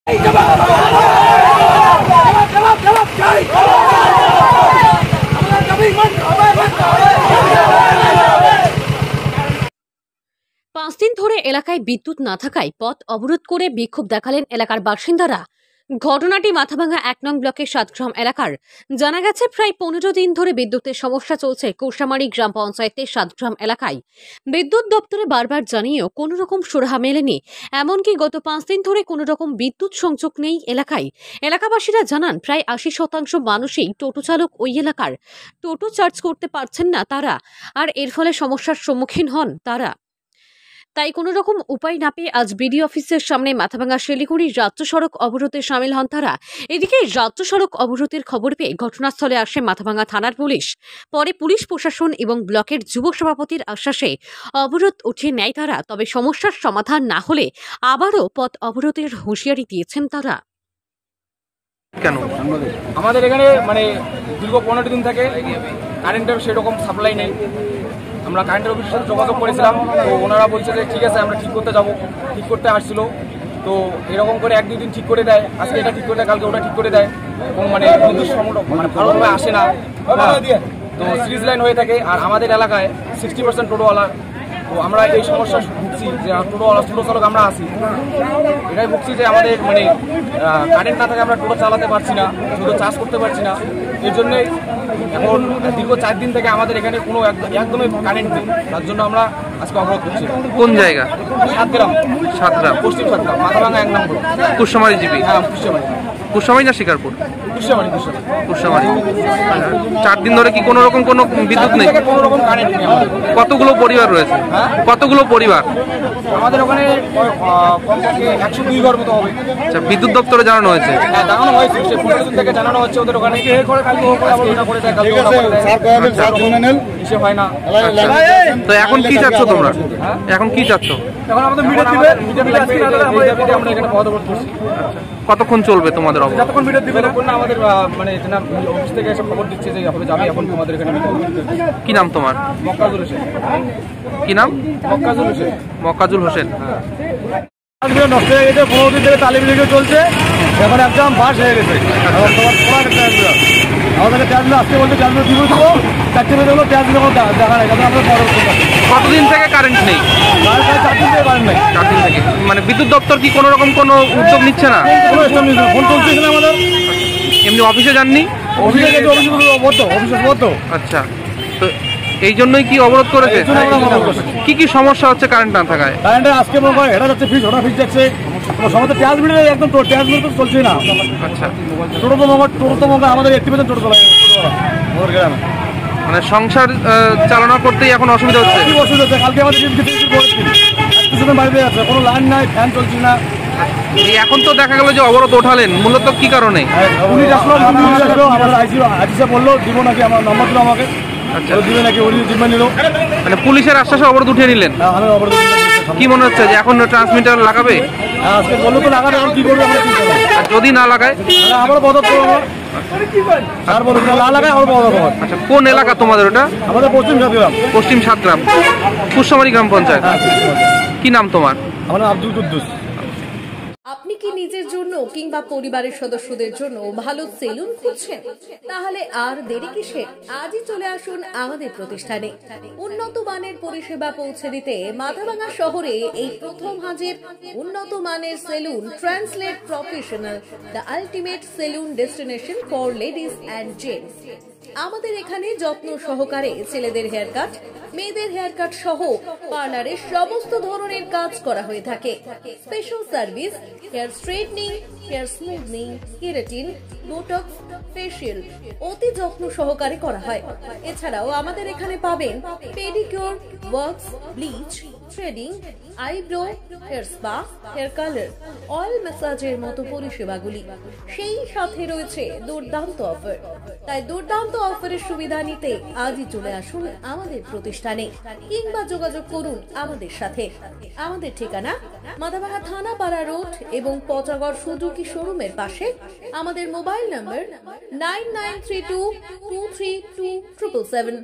পাঁচ দিন ধরে এলাকায় বিদ্যুৎ না থাকায় পথ অবরোধ করে বিক্ষোভ দেখালেন এলাকার বাসিন্দারা। ঘটনাটি মাথাভাঙ্গা ১ নং ব্লকের সাতগ্রাম এলাকার। জানা গেছে প্রায় ১৫ দিন ধরে বিদ্যুতের সমস্যা চলছে কোষামারি গ্রাম পঞ্চায়েতের সাতগ্রাম এলাকায়। বিদ্যুৎ দপ্তরে বারবার জানিয়েও কোনো রকম সুরাহা মেলেনি। এমনকি গত ৫ দিন ধরে কোনো রকম বিদ্যুৎ সংযোগ নেই এলাকায়। এলাকাবাসীরা জানান প্রায় ৮০% মানুষই টোটো চালক ওই এলাকার। টোটো চার্জ করতে পারছেন না তারা, আর এর ফলে সমস্যার সম্মুখীন হন তারা। তাই কোনো রকম উপায় না পেয়ে আজ বিডি অফিসের সামনে মাথাভাঙ্গা শিলিগুড়ি রাজ্য সড়ক অবরোধে সামিল হন তারা। এদিকে রাজ্য সড়ক অবরোধের খবর পেয়ে ঘটনাস্থলে আসে মাথাভাঙ্গা থানার পুলিশ। পরে পুলিশ প্রশাসন এবং ব্লকের যুব সভাপতির আশ্বাসে অবরোধ উঠিয়ে নেয় তারা। তবে সমস্যার সমাধান না হলে আবারও পথ অবরোধের হুঁশিয়ারি দিয়েছেন তারা। কেন আমাদের এখানে দীর্ঘ 15 দিন থেকে কারেন্টের সেরকম সাপ্লাই নেই। আমরা কারেন্টের অফিসের সাথে যোগাযোগ করেছিলাম, তো ওনারা বলছে যে ঠিক আছে আমরা ঠিক করতে যাবো। ঠিক করতে আসছিল, তো এরকম করে 1-2 দিন ঠিক করে দেয়, আজকে এটা ঠিক করে দেয়, কালকে ওটা ঠিক করে দেয়, এবং বিদ্যুৎ ভালোভাবে আসে না। তো সিরিজ লাইন হয়ে থাকে। আর আমাদের এলাকায় 60% টোটোওয়ালা, তো আমরা এই সমস্যা ভুগছি যে টোটো চালক আমরা আছি, এটাই ভুগছি যে আমাদের কারেন্ট না থাকে আমরা টোটো চালাতে পারছি না, টোটো চার্জ করতে পারছি না। এর জন্যই এখন দীর্ঘ 4 দিন থেকে আমাদের এখানে কোনো একদমই কারেন্ট নেই। তার জন্য আমরা আজকে অবরোধ করছি। কোন জায়গা? সাতগ্রাম, পশ্চিম সাতগ্রাম, মাথাভাঙ্গা 1 নম্বর। কুশামারি জিপি? হ্যাঁ, কুশামারি। কুশামারি না শিকারপুর? কুশামারি। 4 দিন ধরে কি কোনো রকম কোনো বিদ্যুৎ নেই? কোনো রকম কারেন্ট নেই। কতগুলো পরিবার রয়েছে? কতগুলো পরিবার আমাদের ওখানে? কমপক্ষে 102 ঘর মতো হবে। আচ্ছা, বিদ্যুৎ দপ্তরে জানানো হয়েছে? হ্যাঁ, জানানো হয়েছে। সে 15 দিন থেকে জানানো হচ্ছে ওদের ওখানে হিসেব হয় না। তো এখন কি চাচ্ছ তোমরা? এখন কি চাচ্ছ? এখন আমাদের মিটার দিবে, আমরা এখানে পথ অবরোধ করছি। কতক্ষণ চলবে তোমাদের অবরোধ? যতক্ষণ মিটার দিবে না আমাদের অফিস থেকে এসে খবর দিচ্ছে যে হবে যাবে এখন তোমাদের এখানে। কি নাম তোমার? মক্কাজুল হোসেন। কি নাম? মক্কাজুল হোসেন। মক্কাজুল হোসেন। নষ্ট হয়ে গেছে, 15 দিন থেকে তালিম লেগে চলছে, এখন একদম বাস হয়ে গেছে। আমাদেরকে ট্যাবগুলো আসতে বলতে ট্যাবগুলো দিব 4টে বেজে হলো, ট্যাবগুলো দেখা নাই। কতদিন থেকে কারেন্ট নেই? 4 দিন থেকে কারেন্ট নেই। 4 দিন থেকে। বিদ্যুৎ দপ্তর কি কোনো রকম কোনো উদ্যোগ নিচ্ছে না? ফোন চলছে না আমাদের। এমনি অফিসে যাননি? অফিসে গেছে, অফিসে বন্ধ। আচ্ছা, তো এই জন্যই কি অবরোধ করেছে? কি কি সমস্যা হচ্ছে কারেন্ট না থাকায়? কারেন্টের আজকে মনে হয় এটা যাচ্ছে ফিজ, ওটা ফিজ যাচ্ছে, সমস্ত ট্যাক্স মিটার একদম ট্যাক্স মিটার তো চলছে না। আচ্ছা, টোটো তো আমাদের 80% টোটো চলে আমাদের গ্রামে। সংসার চালনা করতেই এখন অসুবিধা হচ্ছে। কি অসুবিধা হচ্ছে? কালকে আমাদের কিছুদিন বাড়িতে আছে, কোনো লাইন নাই, ফ্যান চলছে না। এখন তো দেখা গেল যে অবরোধ ওঠালেন, মূলত কি কারণে? পুলিশ আসলো, আমরা আইসি বললো দিব নাকি, আমার নম্বর দিল আমাকে। আচ্ছা, দিবে নাকি, উনি জিম্মা নিল। পুলিশের আশ্বাসে অবরোধ উঠিয়ে নিলেন? কি মনে হচ্ছে যে এখন ট্রান্সমিটার লাগাবে? আজকে বললো তো লাগাবে, কি করবে? যদি না লাগায় আবার বদল করবো। আচ্ছা, কোন এলাকা তোমাদের ওটা? আমাদের পশ্চিম সাতগ্রাম, কুশামারি গ্রাম পঞ্চায়েত। কি নাম তোমার? আমার নাম আব্দুল কুদ্দুস। আপনি কি নিজের জন্য কিংবা পরিবারের সদস্যদের জন্য ভালো সেলুন খুঁজছেন? তাহলে আর দেরি কিসের? আজই চলে আসুন আমাদের প্রতিষ্ঠানে। উন্নত মানের পরিষেবা পৌঁছে দিতে মাথাভাঙ্গা শহরে এই প্রথম হাজির উন্নত মানের salon translate professional, the ultimate salon destination for ladies and gents. আমাদের এখানে যত্ন সহকারে ছেলেদের হেয়ার কাট, মেয়েদের হেয়ার কাট সহ পার্লারের সমস্ত ধরনের কাজ করা হয়ে থাকে। Special service, hair straightening, hair smoothing, keratin, botox, facial অতি যত্ন সহকারে করা হয়। এছাড়াও আমাদের এখানে পাবেন pedicure, wax, bleach, threading, eyebrow, hair spa, hair colour, oil ম্যাসাজের মতো পরিষেবাগুলি। সেই সাথে রয়েছে দুর্দান্ত অফার। তাই দুর্দান্ত অফারের সুবিধা নিতে আজই চলে আসুন আমাদের প্রতিষ্ঠানে কিংবা যোগাযোগ করুন আমাদের সাথে। আমাদের ঠিকানা মাথাভাঙ্গা থানাপাড়া রোড এবং পচাগড় সুজুকি শোরুমের পাশে। আমাদের মোবাইল নম্বর 9932232777।